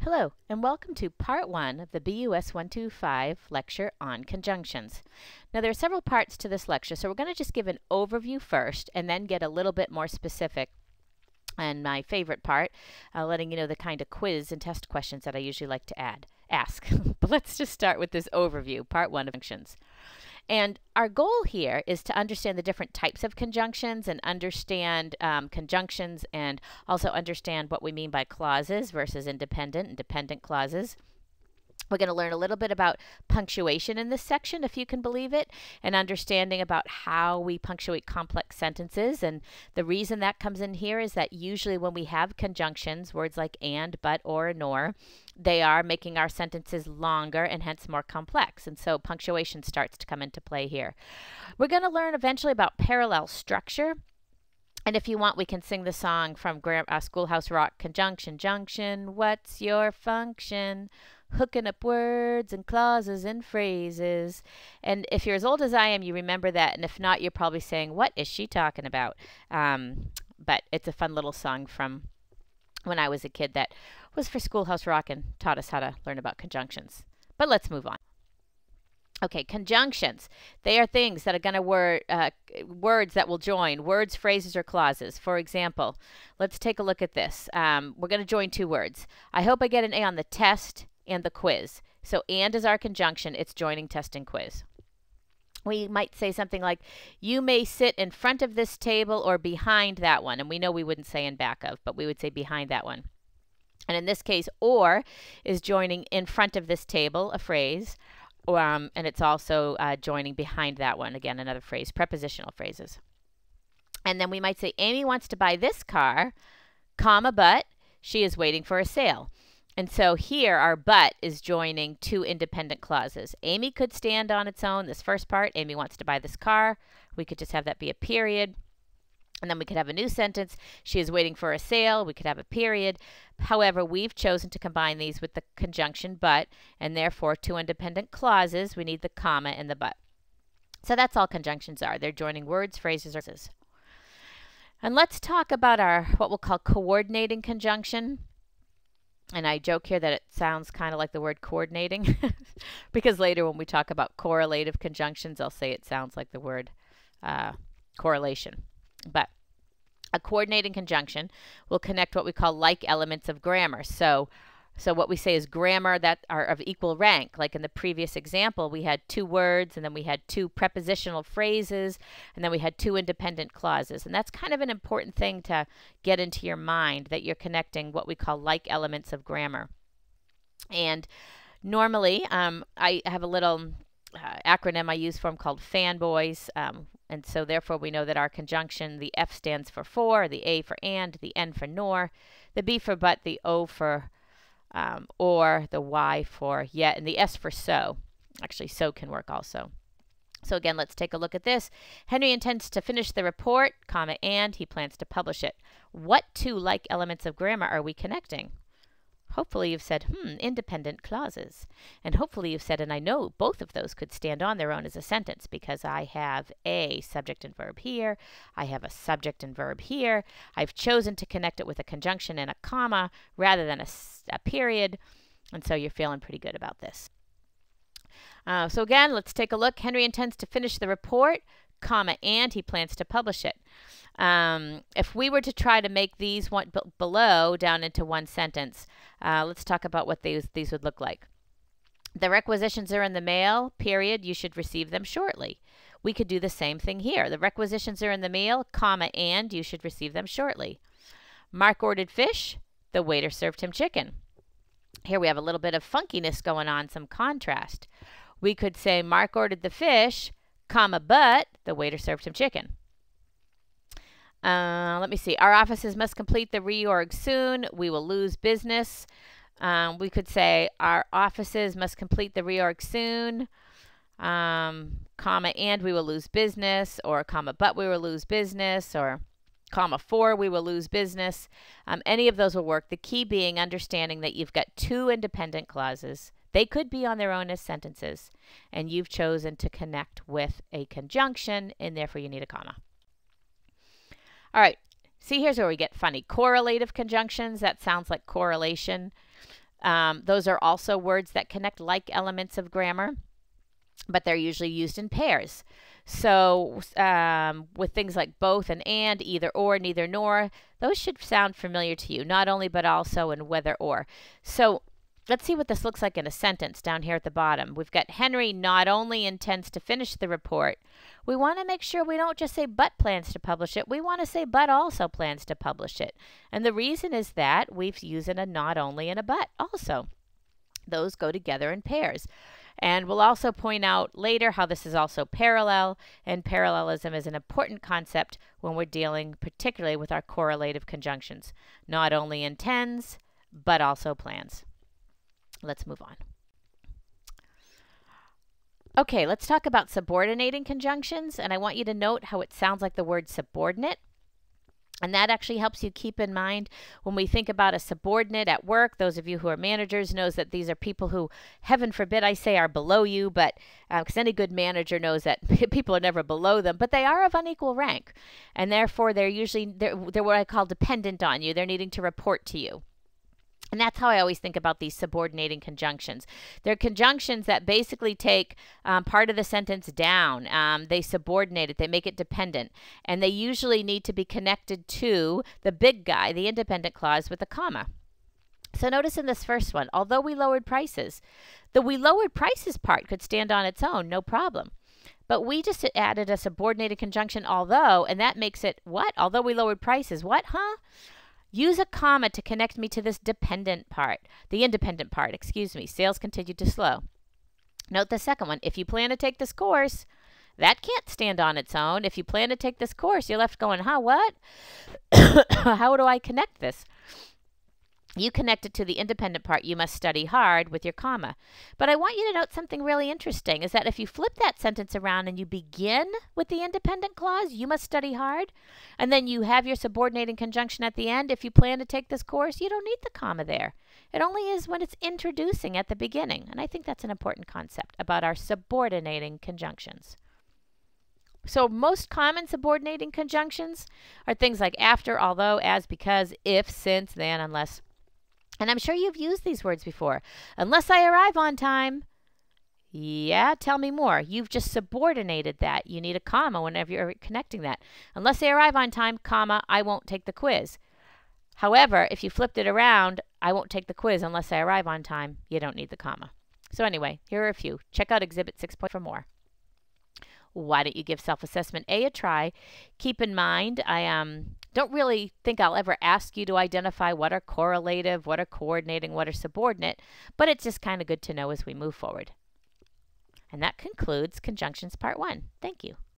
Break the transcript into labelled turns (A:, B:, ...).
A: Hello, and welcome to Part 1 of the BUS 125 lecture on conjunctions. Now, there are several parts to this lecture, so we're going to just give an overview first and then get a little bit more specific. And my favorite part, letting you know the kind of quiz and test questions that I usually like to ask. But let's just start with this overview, Part 1 of conjunctions. And our goal here is to understand the different types of conjunctions and understand conjunctions and also understand what we mean by clauses versus independent and dependent clauses. We're going to learn a little bit about punctuation in this section, if you can believe it, and understanding about how we punctuate complex sentences. And the reason that comes in here is that usually when we have conjunctions, words like and, but, or, nor, they are making our sentences longer and hence more complex. And so punctuation starts to come into play here. We're going to learn eventually about parallel structure. And if you want, we can sing the song from Schoolhouse Rock, Conjunction, Junction, what's your function? Hooking up words and clauses and phrases. And if you're as old as I am, you remember that. And if not, you're probably saying, what is she talking about? But it's a fun little song from when I was a kid that was for Schoolhouse Rock and taught us how to learn about conjunctions. But let's move on. Okay, conjunctions. They are things that are going to words that will join words, phrases, or clauses. For example, let's take a look at this. We're going to join two words. I hope I get an A on the test and the quiz. So and is our conjunction. It's joining test and quiz. We might say something like, you may sit in front of this table or behind that one. And we know we wouldn't say in back of, but we would say behind that one. And in this case, or is joining in front of this table, a phrase. And it's also joining behind that one. Again, another phrase, prepositional phrases. And then we might say, Amy wants to buy this car, comma, but she is waiting for a sale. And so here our but is joining two independent clauses. Amy could stand on its own, this first part, Amy wants to buy this car. We could just have that be a period. And then we could have a new sentence, she is waiting for a sale. We could have a period. However, we've chosen to combine these with the conjunction but, and therefore two independent clauses. We need the comma and the but. So that's all conjunctions are. They're joining words, phrases, or phrases. And let's talk about our what we'll call coordinating conjunction. And I joke here that it sounds kind of like the word coordinating because later when we talk about correlative conjunctions, I'll say it sounds like the word correlation. But a coordinating conjunction will connect what we call like elements of grammar. So what we say is grammar that are of equal rank. Like in the previous example, we had two words, and then we had two prepositional phrases, and then we had two independent clauses. And that's kind of an important thing to get into your mind, that you're connecting what we call like elements of grammar. And normally, I have a little acronym I use for them called fanboys. And so therefore we know that our conjunction, the F stands for the A for and, the N for nor, the B for but, the O for or, the Y for yet, and the S for so. Actually, so can work also. So again, let's take a look at this. Henry intends to finish the report, comma, and he plans to publish it. What two like elements of grammar are we connecting? Hopefully you've said, independent clauses. And hopefully you've said, and I know both of those could stand on their own as a sentence because I have a subject and verb here. I have a subject and verb here. I've chosen to connect it with a conjunction and a comma rather than a period. And so you're feeling pretty good about this. So again, let's take a look. Henry intends to finish the report, comma, and he plans to publish it. If we were to try to make these one below down into one sentence, let's talk about what these would look like. The requisitions are in the mail, period. You should receive them shortly. We could do the same thing here. The requisitions are in the mail, comma, and you should receive them shortly. Mark ordered fish. The waiter served him chicken. Here we have a little bit of funkiness going on, some contrast. We could say Mark ordered the fish, comma, but the waiter served him chicken. Let me see. Our offices must complete the reorg soon. We will lose business. We could say our offices must complete the reorg soon, comma, and we will lose business, or comma, but we will lose business, or comma, for we will lose business. Any of those will work. The key being understanding that you've got two independent clauses. They could be on their own as sentences, and you've chosen to connect with a conjunction, and therefore you need a comma. All right, see, here's where we get funny. Correlative conjunctions, that sounds like correlation. Those are also words that connect like elements of grammar, but they're usually used in pairs. So with things like both and either or, neither nor, those should sound familiar to you. Not only, but also, and whether or. So let's see what this looks like in a sentence down here at the bottom. We've got Henry not only intends to finish the report. We want to make sure we don't just say but plans to publish it. We want to say but also plans to publish it. And the reason is that we've used a not only and a but also. Those go together in pairs. And we'll also point out later how this is also parallel, and parallelism is an important concept when we're dealing particularly with our correlative conjunctions. Not only intends, but also plans. Let's move on. Okay, let's talk about subordinating conjunctions, and I want you to note how it sounds like the word subordinate. And that actually helps you keep in mind when we think about a subordinate at work. Those of you who are managers knows that these are people who, heaven forbid I say, are below you, but because any good manager knows that people are never below them, but they are of unequal rank. And therefore, they're what I call dependent on you. They're needing to report to you. And that's how I always think about these subordinating conjunctions. They're conjunctions that basically take part of the sentence down. They subordinate it. They make it dependent. And they usually need to be connected to the big guy, the independent clause, with a comma. So notice in this first one, although we lowered prices, the we lowered prices part could stand on its own, no problem. But we just added a subordinated conjunction, although, and that makes it what? Although we lowered prices. What, huh? Use a comma to connect me to this dependent part, the independent part, excuse me. Sales continued to slow. Note the second one. If you plan to take this course, that can't stand on its own. If you plan to take this course, you're left going, huh, what? How do I connect this? You connect it to the independent part, you must study hard, with your comma. But I want you to note something really interesting, is that if you flip that sentence around and you begin with the independent clause, you must study hard, and then you have your subordinating conjunction at the end, if you plan to take this course, you don't need the comma there. It only is when it's introducing at the beginning. And I think that's an important concept about our subordinating conjunctions. So most common subordinating conjunctions are things like after, although, as, because, if, since, then, unless. And I'm sure you've used these words before. Unless I arrive on time. Yeah, tell me more. You've just subordinated that. You need a comma whenever you're connecting that. Unless I arrive on time, comma, I won't take the quiz. However, if you flipped it around, I won't take the quiz unless I arrive on time, you don't need the comma. So anyway, here are a few. Check out Exhibit 6 for more. Why don't you give self-assessment A a try? Keep in mind, I don't really think I'll ever ask you to identify what are correlative, what are coordinating, what are subordinate, but it's just kind of good to know as we move forward. And that concludes Conjunctions Part 1. Thank you.